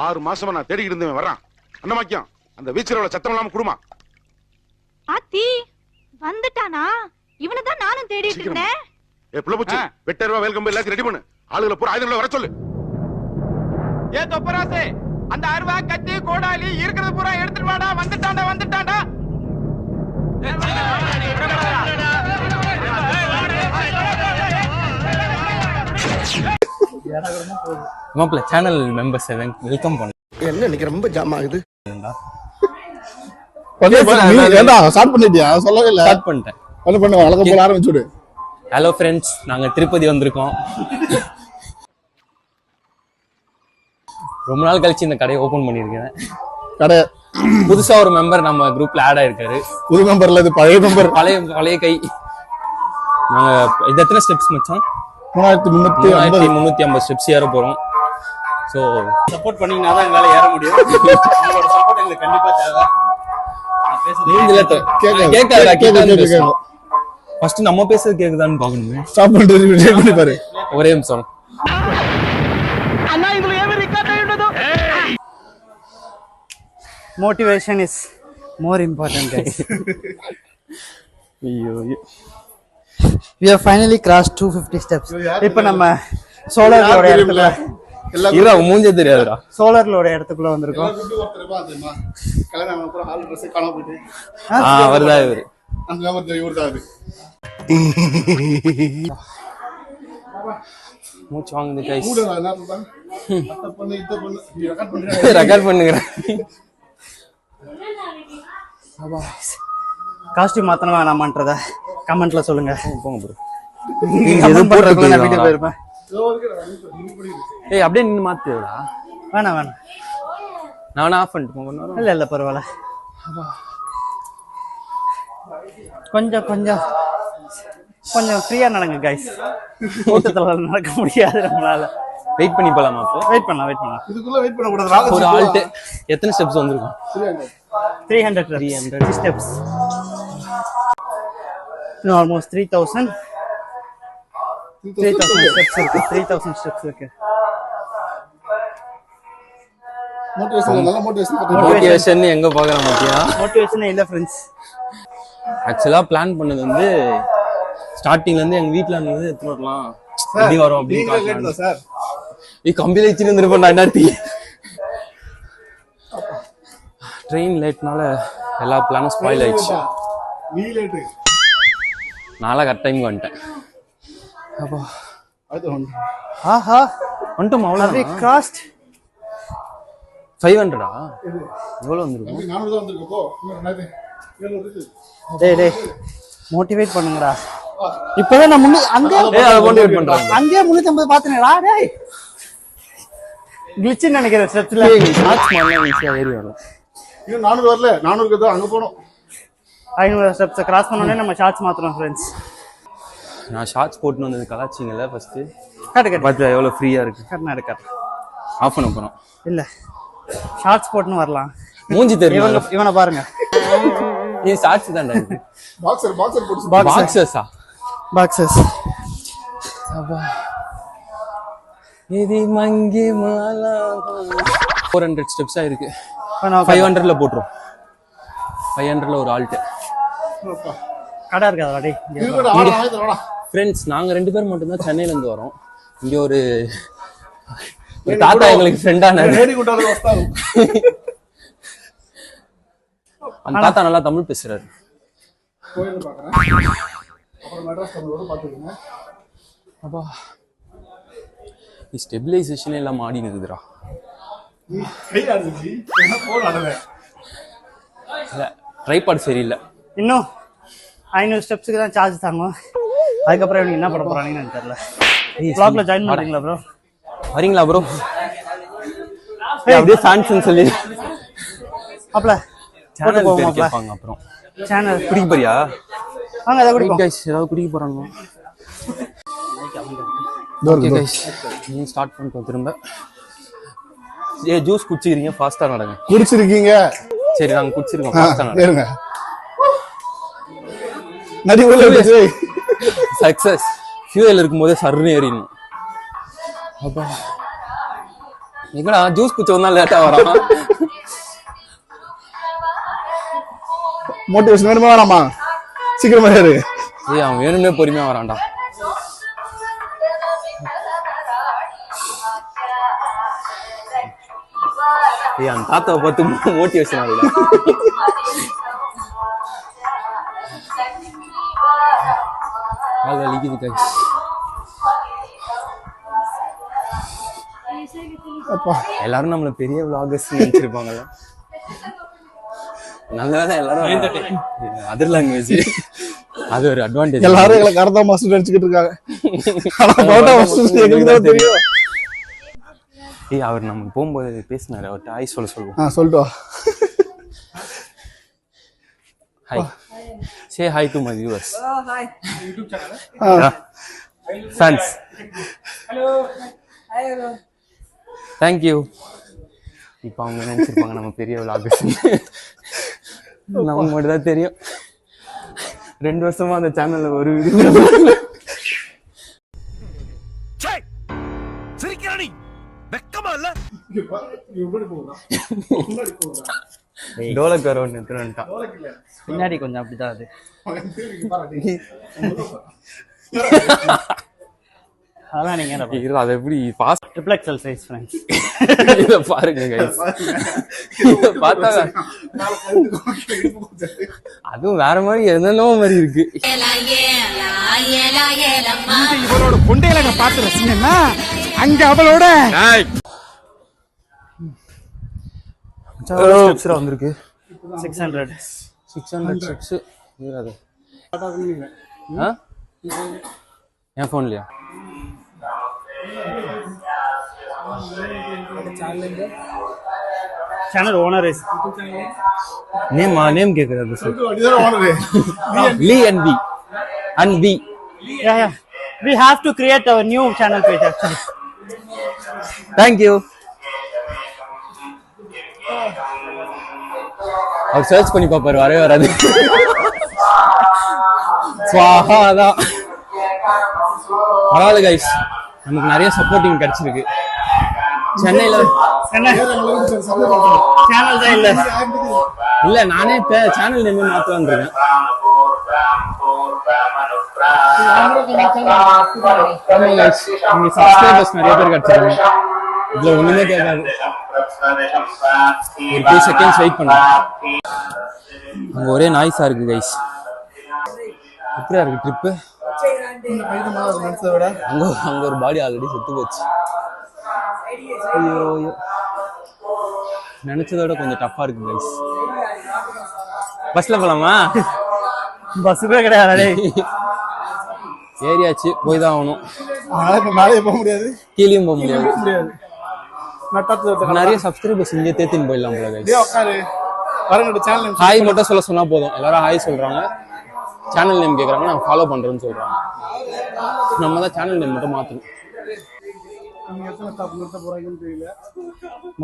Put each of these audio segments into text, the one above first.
6 மாசமா நான் தேடிக்கிட்டு இருந்தேன் வர்றான். அண்ணமாக்கியம் அந்த வீச்சரோட சத்தம் இல்லாம குடுமா. ஆத்தி வந்துட்டானா? இவனதான் நானும் தேடிட்டு இருந்தேன். ஏ புள்ளபுச்சி, வெட்டர்வா வெல்கம் எல்லாத்தையும் ரெடி பண்ணு. ஆளுகளை பூரா ஆயுதங்களை வர சொல்லு. ஏ தொப்பராசே, அந்த அருவா கத்தி கோடாலி இருக்கிறது பூரா எடுத்துட்டு வாடா. வந்துட்டான்டா வந்துட்டான்டா. மாப்ள சேனல் மெம்பர்ஸ் வெல்கம் பண்ணு. என்ன இன்னைக்கு ரொம்ப ஜாம் ஆகுது. ஸ்டார்ட் பண்ணிட்டியா? சொல்லவே இல்ல. ஸ்டார்ட் பண்ணிட்டேன். பண்ணு வழக்கம் போல ஆரம்பிச்சுடு. ஹலோ ஃப்ரெண்ட்ஸ், நாங்க திருப்பதி வந்திருக்கோம். ரொம்ப நாள் கழிச்சு இந்த கடையை ஓபன் பண்ணிருக்கேன். கடை புதுசா ஒரு மெம்பர் நம்ம குரூப்ல ஆட் ஆயிருக்காரு. புது மெம்பர்ல இது பழைய மெம்பர். பழைய கை. நாங்க இது எத்தனை ஸ்டெப்ஸ் மச்சான்? 3350 ஸ்டெப்ஸ் ஏற போறோம். சோ சப்போர்ட் பண்ணீங்கன்னா தான் எங்களால ஏற முடியும். உங்களோட சப்போர்ட் எங்களுக்கு கண்டிப்பா தேவை. நீங்களே கேட்காதா? ஃபர்ஸ்ட் நம்ம பேசுறது கேக்குதான்னு பாக்கணுமே. ஸ்டாப் பண்ணி பாரு. ஒரே நிமிஷம். அண்ணா இதுல ஏன் record ஆயிடுதோ? Motivation is more important, guys. We have finally crossed 250 steps. இப்போ நம்ம சோலாரோட இடத்துல இல்ல மூஞ்சே தெரியாதுடா. சோலாரோட இடத்துக்குள்ள வந்திருக்கோம். வருதா இவரு? மூச்சு வாங்குது கைஸ். ரெக்கார்ட் பண்ணுங்க. காஸ்டியூம் மாத்தணும் வேணாமான்றத கமெண்ட்ல சொல்லுங்க. போங்க ப்ரோ. கமெண்ட் பண்றதுக்குள்ள நான் வீடியோ போயிருப்பேன். ஏய் அப்படியே நின்னு மாத்துடா. வேணாம் நான் ஆஃப் பண்ணிட்டு போங்க. இல்ல பரவாயில்ல. கொஞ்சம் ஃப்ரீயா நடங்க கைஸ். கூட்டத்துல நடக்க முடியாது நம்மளால. வெயிட் பண்ணி போலாமா? அப்போ வெயிட் பண்ணலாம். இதுக்குள்ள வெயிட் பண்ண கூடாது. ஒரு ஆல்ட் எத்தனை ஸ்டெப்ஸ் வந்திருக்கும்? 300 steps. Almost 3000 steps இருக்கு. 3000 steps இருக்கு. மோட்டிவேஷன் எங்க பாக்குறோம் பாத்தியா? மோட்டிவேஷனே இல்ல ஃப்ரெண்ட்ஸ். ஆக்சுவலா பிளான் பண்ணது வந்து ஸ்டார்டிங்ல இருந்து எங்க வீட்ல இருந்து எடுத்து வரலாம் எப்படி வரும் அப்படின்னு சார். கம்பியில வச்சுட்டு இருந்திருப்பேன். என்னாத்தி ட்ரெயின் லேட்னால எல்லா பிளானும் ஸ்பாயில் ஆயிடுச்சு. நாளா கரெக்ட் டைம் வந்துட்டேன். அப்போ ஆஹா வந்துட்டோம். அவ்வளோ காஸ்ட் 500டா? எவ்வளோ வந்துருக்கும்? டேய் மோட்டிவேட் பண்ணுங்கடா. இப்பதான் நான் அங்கே மோட்டிவேட் பண்றாங்க. அங்கே 350 பாத்துனேடா. டேய் கிளிச் நினைக்கிறேன் ஸ்டெப்ஸ்ல. ஷார்ட்ஸ் பண்ணா ஈஸியா ஏறி வரும். இன்னும் 400 வரல. 400க்கு தான் அங்க போறோம். 500 ஸ்டெப்ஸ் கிராஸ் பண்ணோனே நம்ம ஷார்ட்ஸ் மாத்துறோம் ஃப்ரெண்ட்ஸ். நான் ஷார்ட்ஸ் போட்டு வந்தது கலாச்சிங்கல ஃபர்ஸ்ட். கரெக்ட். பாத்து எவ்வளவு ஃப்ரீயா இருக்கு. கரெக்ட். ஆஃப் பண்ண போறோம். இல்ல ஷார்ட்ஸ் போட்டுன்னு வரலாம். மூஞ்சி தெரியும். இவனை பாருங்க. நீ ஷார்ட்ஸ் தான்டா இது. பாக்ஸர் போட்டு பாக்ஸஸா? பாக்ஸஸ். அப்பா இது மங்கி மாலா 400 ஸ்டெப்ஸா இருக்கு. 500ல போட்றோம். 500ல ஒரு ஆல்ட். கடை இருக்காதா? டேய் ஃப்ரெண்ட்ஸ், நாங்க 2 பேர் மட்டும் தான் சென்னையில இருந்து வரோம். இங்க ஒரு தாத்தா எங்களுக்கு ஃப்ரெண்டான அந்த தாத்தா நல்லா தமிழ் பேசுறாரு. அப்பா ஸ்டெபிலைசேஷன் எல்லாம் மாடி இருக்குதுடா. ட்ரைபாட் சரியில்லை. இன்னும் 500 ஸ்டெப்ஸ்க்கு தான் சார்ஜ் தாங்க. அதுக்கப்புறம் இவங்க என்ன பண்ண போறாங்கன்னு எனக்கு தெரியல. vlogல ஜாயின் பண்றீங்களா ப்ரோ? வரீங்களா ப்ரோ? அப்படியே ஃபேன்ஸ்னு சொல்லி அப்பல சேனல் பேர் கேட்பாங்க. அப்புறம் சேனல் குடிக்க போறியா? வாங்க அத குடிப்போம். गाइस ஏதாவது குடிக்க போறாங்க. ஓகே गाइस நீ ஸ்டார்ட் பண்ணிட்டோம் திரும்ப. ஜூஸ் குடிச்சிக்கிறீங்க, ஃபாஸ்டா நடங்க. குடிச்சிருக்கீங்க? சரி நாங்க குடிச்சிருக்கோம், ஃபாஸ்டா நடங்க. நடி உள்ள சக்சஸ். ஃபியூயல் இருக்கும்போதே சர்ன்னு ஏறிடணும். அப்பா எங்கடா ஜூஸ் குச்ச வந்தா லேட்டா வரான். மோட்டிவேஷன் வேணுமா வேணாமா? சீக்கிரமா ஏறு. ஏய் அவன் வேணும்னே பொறுமையா வரான்டா. ஏய் அந்த தாத்தாவை பார்த்து மோட்டிவேஷன் ஆகுது. வலிக்குது guys. எல்லாரும் நம்மள பெரிய vloggers நினைச்சிருப்பாங்கல்ல. நல்லவேளை எல்லாரும் அதர் லாங்குவேஜ். அது ஒரு அட்வான்டேஜ். எல்லாரும் எங்களை கரதா மாஸ்டர் நினைச்சுக்கிட்டு இருக்காங்க. ஆனா பரோட்டா மாஸ்டர் எங்களுக்கு தான் தெரியும். ஏய் அவர் நமக்கு போகும்போது பேசினாரு. அவர்கிட்ட ஹாய் சொல்லுவோம். சொல்லிட்டு வா. Hi. Say hi to my viewers. Oh, hi. YouTube channel. Fans. Hello. Hi, hello. Thank you. இப்போ அவங்க நினைச்சிருப்பாங்க நம்ம பெரிய vloggers. நமக்கு மட்டும் தான் தெரியும். 2 வருஷமா அந்த சேனல்ல ஒரு வீடியோ. சிரிக்கிறானி வெக்கமா இல்ல? டோலக் வர ஒன்று எடுத்துட்டான். பின்னாடி கொஞ்சம் அப்படிதான் அது. அதான் நீங்க அது எப்படி boss triple XL size friends. இத பாருங்க கைஸ். பார்த்தா அதுவும் வேற மாதிரி என்னென்னமோ மாதிரி இருக்கு. இவளோட கொண்டையில நான் பார்த்து ரசிங்கன்னா அங்க அவளோட ஸ்டெப்ஸ்ரா வந்திருக்கு. 600 ஸ்டெப்ஸ் அது. என் ஃபோன்லயா? சேனல் ஓனர் இஸ் நேம் கேக்குறாரு sir. Lee and V and V. yeah we have to create our new channel page actually. Thank you. அவர் சர்ச் பண்ணி பாப்பாரு வரவே வராது. ஸ்வாஹாதான். பரவாயில்ல கைஸ், நமக்கு நிறைய சப்போர்ட்டிங் கிடைச்சிருக்கு. சென்னையில சேனல் தான் இல்ல. இல்ல நானே சேனல் நேம் மாத்தலான்னு இருக்கேன். சப்ஸ்கிரைபர்ஸ் நிறைய பேர் கிடைச்சிருக்காங்க. இதுல ஒண்ணுமே கேட்காது. ஒரு 2 செகண்ட்ஸ் வெயிட் பண்ணுங்க. அங்க ஒரே நாய்ஸா இருக்கு கைஸ். எப்படியா இருக்கு ட்ரிப்பு? அங்க ஒரு பாடி ஆல்ரெடி செத்து போச்சு. ஐயோ நினைச்சதோட கொஞ்சம் டஃப்பா இருக்கு கைஸ். பஸ்ல போலாமா? பஸ்ஸுவே கிடையாது. ஏரியாச்சு போய் தான் ஆகணும். மேலே போக முடியாது, கீழேயும் போக முடியாது. நட்டத்துல நிறைய சப்ஸ்கிரைபர்ஸ் இங்கே தேத்தின்னு போயிடலாம் போல கைஸ். உட்காரு வரங்க சேனல் ஹாய் மட்டும் சொன்னா போதும். எல்லாரும் ஹாய் சொல்றாங்க, சேனல் நேம் கேக்குறாங்க, நான் ஃபாலோ பண்றேன்னு சொல்றாங்க. நம்ம தான் சேனல் நேம் மட்டும் மாத்தணும்.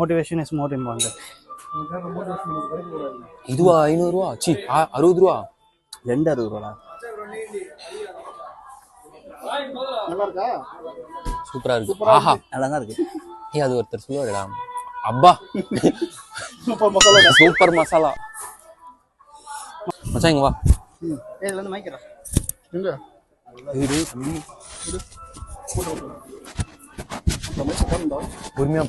motivation is more important. இதுவா 500 ரூபா? சி 60 ரூபா. 260 ரூபா. நல்லா இருக்கா? சூப்பரா இருக்கு. ஆஹா நல்லா தான் இருக்கு. ஏய் அது ஒருத்தர் சொல்லுவாருடா, அப்பா சூப்பர் மசாலா. மச்சான் இங்க வா. இதுல இருந்து மைக்கறா. எங்க? இது பொறுமையா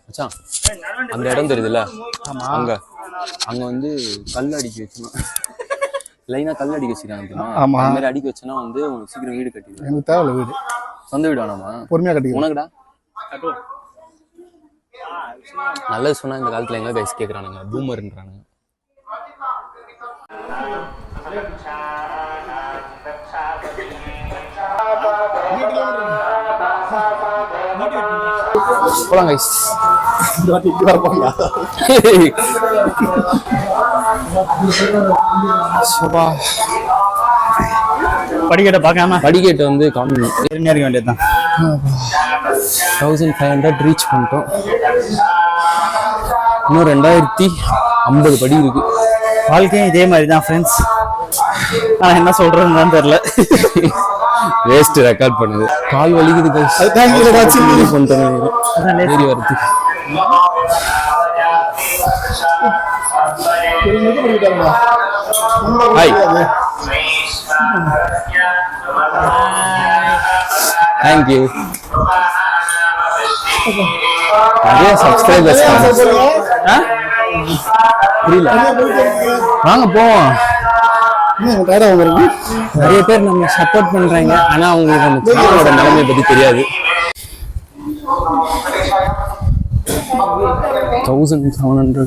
மச்சான், அந்த இடம் தெரியுதுல்ல, அங்க அங்க வந்து கல் அடிக்க வச்சுனா லைனா கல் அடிக்க வச்சிருக்காங்க. ஆமா, அந்த மாதிரி அடிக்க வச்சனா வந்து உங்களுக்கு சீக்கிரம் வீடு கட்டிடுவேன். எனக்கு தேவையில்ல வீடு, சொந்த வீடு வேணாமா? பொறுமையா கட்டிக்க. உனக்குடா நல்லது சொன்னா இந்த காலத்துல எங்க கைஸ் கேக்குறானுங்க, பூமர்ன்றானுங்க. போலாம் கைஸ். படிக்கட்ட பார்க்காம படிக்கட்டு வந்து காமி இருக்க வேண்டியதுதான். 1500 ரீச் பண்ணிட்டோம். இன்னும் 2050 படி இருக்கு. வாழ்க்கையும் இதே மாதிரி தான் ஃப்ரெண்ட்ஸ். நான் என்ன சொல்றேன்னு தான் தெரியல. வேஸ்ட் ரெக்கார்ட் பண்ணுது. கால் வலிக்குது கைஸ். அது தாங்கிலடா சில்லி பண்ணிட்டேன். ஏறி வருது. ஹாய். Thank you. நிறைய சப்ஸ்கிரைபர்ஸ் புரியல. வாங்க போவோம். நிறைய பேர் நம்ம சப்போர்ட் பண்றாங்க. ஆனா அவங்களுக்கு அந்த சேனலோட நிலைமை பத்தி தெரியாது. 1700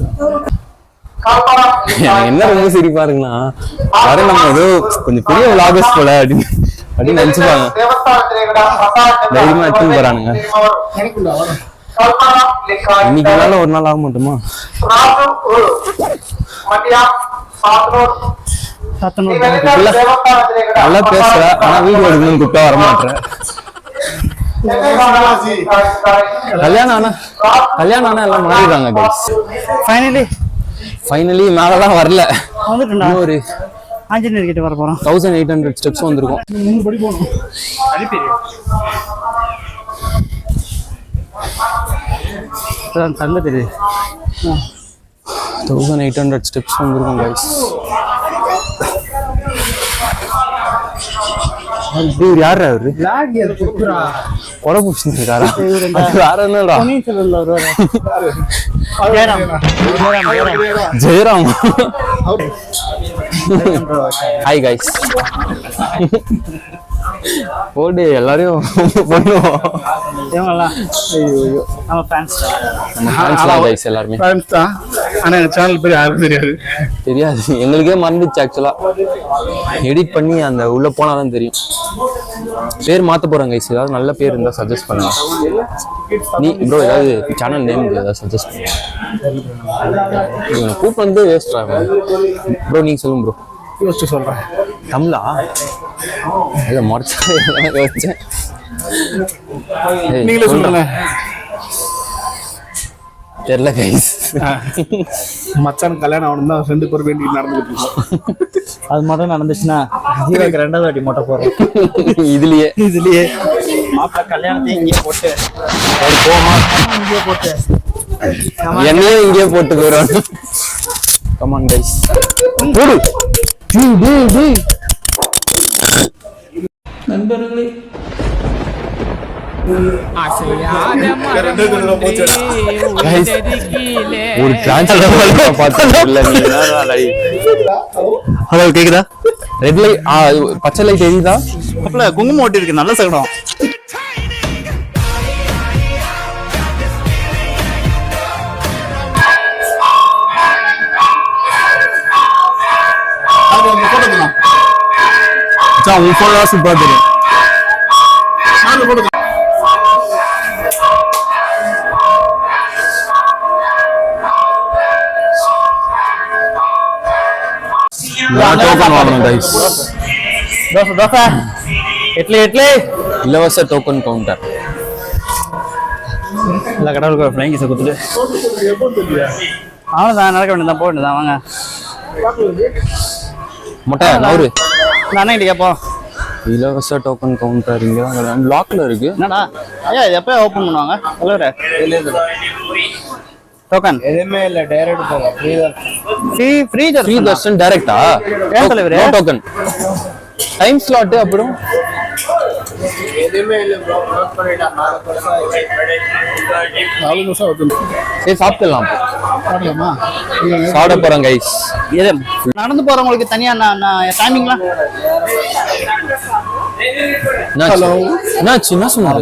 என்ன ரொம்ப சிரிப்பா இருக்குன்னா வர நம்ம ஏதோ கொஞ்சம் பெரிய விளாகர்ஸ் போல அப்படின்னு நினைச்சுப்பாங்க. தைரியமா எடுத்துன்னு போறானுங்க. இன்னைக்கு நாள் ஒரு நாள் ஆக மாட்டோமா? நல்லா பேசுற, ஆனா வீடியோ எடுக்கணும்னு கூப்பிட்டா வர மாட்டேன். கல்யாணம் ஆனா எல்லாம் மாறிடுறாங்க. ஃபைனலி மேலலாம் வரல. ஒரு ஆஞ்சநேயர் கிட்ட வர போறோம். 1800 ஸ்டெப்ஸ் வந்திருக்கும். தங்க தெரியுது. 1800 ஸ்டெப்ஸ் வந்திருக்கும் கைஸ். இவர் யாரு? அவரு கொலை புடிச்சிருக்காரா? வேற என்னடா? ஜெயராம். Hi guys. போடு எல்லாரையும் பண்ணுவோம். நம்ம ஃபேன்ஸ் கைஸ் எல்லாருமே ஃபேன்ஸ் தான். ஆனா எங்க சேனல் பேர் யாருக்கும் தெரியாது. எங்களுக்கே மறந்துச்சு ஆக்சுவலா. எடிட் பண்ணி அந்த உள்ள போனாதான் தெரியும். பேர் மாத்த போறேன் கைஸ். ஏதாவது நல்ல பேர் இருந்தா சஜஸ்ட் பண்ணுங்க. நீ ப்ரோ ஏதாவது சேனல் நேம் ஏதாவது சஜஸ்ட் பண்ணுங்க. கூப்பிட்டு வந்து வேஸ்ட் ஆகும் ப்ரோ. நீங்க சொல்லுங்க ப்ரோ. யோசிச்சு சொல்றேன். தமிழா இல்ல மொச்சா யோசிச்சேன். நீங்களே சொல்லுங்க. தெரியல கைஸ். மச்சான் கல்யாணம் ஆகணும் தான் 2 பேர் வேண்டி நடந்துகிட்டு இருக்கோம். அது மட்டும் நடந்துச்சுன்னா ஜீரோக்கு 2வது வாட்டி மொட்டை போடுறோம். இதுலயே மாப்பிள்ள கல்யாணத்தை இங்கே போட்டு இங்கே போட்டு என்னையும் இங்கே போட்டு போயிடும். Come on guys. போடு. நண்பர்களே ஒரு ஹலோ கேக்குதா? ரெட் லைட் பச்சை லைட் எரியுதா? குங்குமம் ஓட்டி இருக்கு. நல்ல சகடம். உன் போன சூப்பரா தெரியும். தோசை இட்லி இலவச டோக்கன் கவுண்டர். இல்லை கடவுளுக்கு ஃப்ளைங் கிஸை கொடுத்துட்டு அவ்வளோதான். நடக்க வேண்டியதான், போக வேண்டியதான். வாங்க மொட்டை நவரு. நான் அண்ணன் கிட்ட கேட்போம். இலவச டோக்கன் கவுண்டர் இங்க தான் லாக்ல இருக்கு. என்னடா ஐயா இது எப்போ ஓப்பன் பண்ணுவாங்க? சொல்லுற டோக்கன் எதுவுமே இல்லை. டைரக்ட் போங்க. ஃப்ரீ தர்ஷன் டைரக்டா? ஏன் தலைவரே? No token. டைம் ஸ்லாட் அப்புறம் எதுவுமே இல்லை ப்ரோ. க்ளோஸ் பண்ணிடலாம். 4 நிமிஷம் ஆகுது. சரி சாப்பிடலாம். சாப்பிடலாமா? சாப்பிட போறோம் கைஸ். நடந்து போறவங்களுக்கு தனியா டைமிங்லாம் என்னாச்சு? என்ன சொன்னாரு?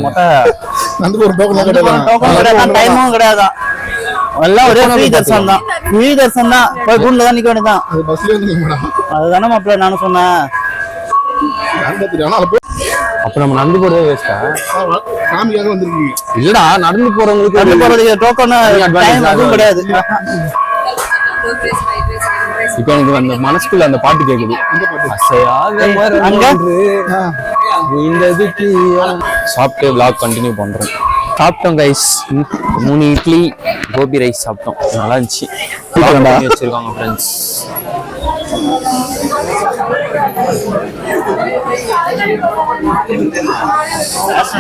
வந்து ஒரு டோக்கன் கிடையாது. டைமும் கிடையாது. எல்லாம் ஒரே ஃப்ரீ தர்ஷன் தான். ஃப்ரீ தர்ஷன் தான். போய் கூண்டுல தான் நிக்க வேண்டியதான். அது பஸ்ல இருந்து அதுதானே மாப்பிள்ள நானும் சொன்னேன். அப்ப நம்ம நடந்து போறதே வேஸ்டா? ஃபேமிலியாக வந்திருக்கீங்க. இல்லடா நடந்து போறவங்களுக்கு நடந்து போறதுக்கு டோக்கன் டைம் அதுவும் கிடையாது. இப்ப எனக்கு அந்த மனசுக்குள்ள அந்த பாட்டு கேக்குது. சாப்பிட்டு விளாக் கண்டினியூ பண்றோம். சாப்பிட்டோம் கைஸ். 3 இட்லி கோபி ரைஸ் சாப்பிட்டோம். நல்லா இருந்துச்சு. வச்சிருக்காங்க ஃப்ரெண்ட்ஸ்.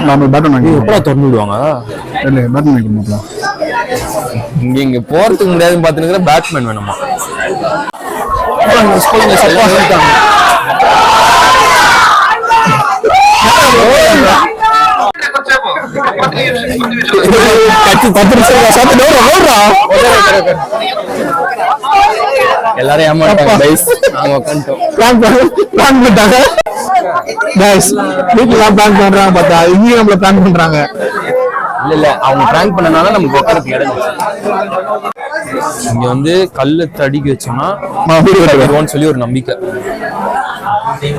நம்ம பேட் பண்ணி எப்படா திறந்து விடுவாங்க? இல்லை பேட் பண்ணிக்கலாம். இங்க போறதுக்கு முடியாதுன்னு பாத்துக்கிற பேட்ஸ்மேன் வேணுமா? எல்லாரும் ஏமாட்டாங்க கைஸ். நாங்க உட்காந்துட்டோம். பிளான் பண்ணிட்டாங்க கைஸ். வீட்டுல பிளான் பண்றாங்க பார்த்தா இங்கேயும் நம்மள பிளான் பண்றாங்க. இல்ல அவங்க பிராங்க் பண்ணனால நமக்கு உட்காரத்துக்கு இடம் இருந்துச்சு. இங்க வந்து கல்லு அடிக்க வச்சோம்னா வருவோம்னு சொல்லி ஒரு நம்பிக்கை,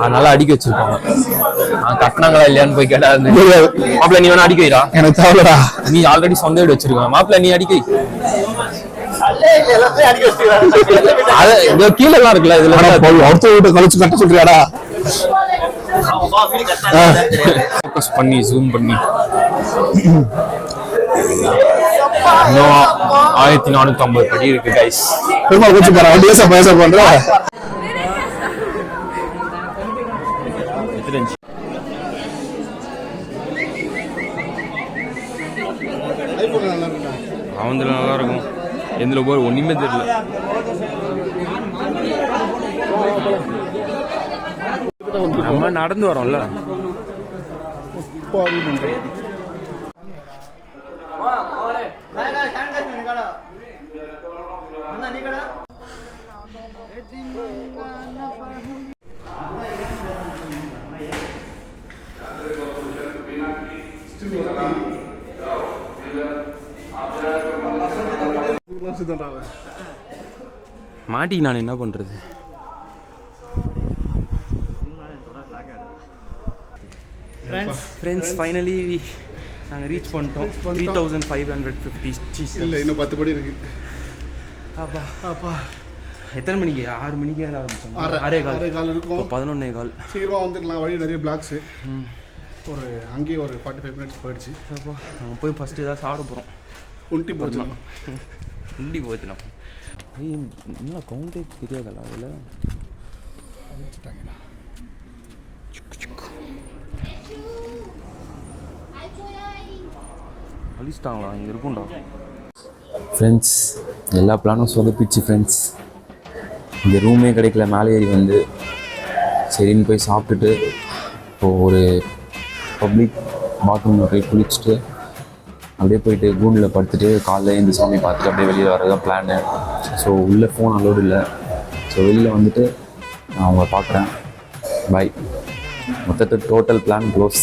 அதனால அடிக்க வச்சிருப்பாங்க. கட்டினாங்களா இல்லையான்னு போய் கேட்டா மாப்பிள்ள நீ வேணா அடிக்க வைடா. எனக்கு தேவைடா. நீ ஆல்ரெடி சொந்த வீடு வச்சிருக்க மாப்பிள்ள, நீ அடிக்க கீழே எல்லாம் இருக்குல்ல இதுல அடுத்த வீட்டை கழிச்சு கட்ட சொல்றியாடா? ஃபோக்கஸ் பண்ணி ஜூம் பண்ணி இன்னும் 1450 படி இருக்கு கைஸ். பெருமா கூச்சு போறா பேச பண்ற. அவன்ல நல்லா இருக்கும், எதுல போய் ஒண்ணுமே தெரியல. நம்ம நடந்து வரோம்ல. மாட்டிக்கு நான் என்ன பண்றது? ஃப்ரெண்ட்ஸ் ஃபைனலி நாங்கள் ரீச் பண்ணிட்டோம். 3550 இல்லை இன்னும் 10 படி இருக்கு. அப்பா அப்பா எத்தனை மணிக்கு? 6 மணிக்கு ஆரம்பிச்சோம். 6:15 இருக்கும். 11:15 சீக்கிரமாக வந்துடலாம். வழி நிறைய பிளாக்ஸு. ஒரு அங்கேயே ஒரு 45 மினிட்ஸ் போயிடுச்சு. அப்பா நாங்கள் போய் ஃபஸ்ட்டு ஏதாவது சாப்பிட போகிறோம். உண்டி போச்சுலாம் உண்டி போச்சுலாம். என்ன கவுண்டே தெரியாதல்ல அதில். அழிச்சிட்டாங்களா? இங்கே இருக்கும்டா. ஃப்ரெண்ட்ஸ் எல்லா பிளானும் சொதப்பிச்சு ஃப்ரெண்ட்ஸ். இங்கே ரூமே கிடைக்கல. மேலே ஏறி வந்து சரின்னு போய் சாப்பிட்டுட்டு இப்போது ஒரு பப்ளிக் பாத்ரூமில் போய் குளிச்சுட்டு அப்படியே போயிட்டு கூண்டில் படுத்துட்டு காலைல இந்த சாமி பார்த்துட்டு அப்படியே வெளியில் வரதான் பிளானு. ஸோ உள்ளே ஃபோன் அலோடு இல்லை. ஸோ வெளியில் வந்துட்டு நான் அவங்கள பார்க்குறேன். பாய். மொத்தத்தில் டோட்டல் பிளான் க்ளோஸ்.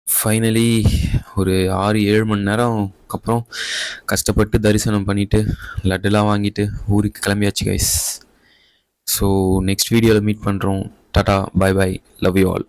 ஃபைனலி ஒரு 6-7 மணி நேரம் அப்புறம் கஷ்டப்பட்டு தரிசனம் பண்ணிவிட்டு லட்டுலாம் வாங்கிட்டு ஊருக்கு கிளம்பியாச்சு கைஸ். ஸோ நெக்ஸ்ட் வீடியோவில் மீட் பண்ணுறோம். டாடா, பாய் பாய், லவ் யூ ஆல்.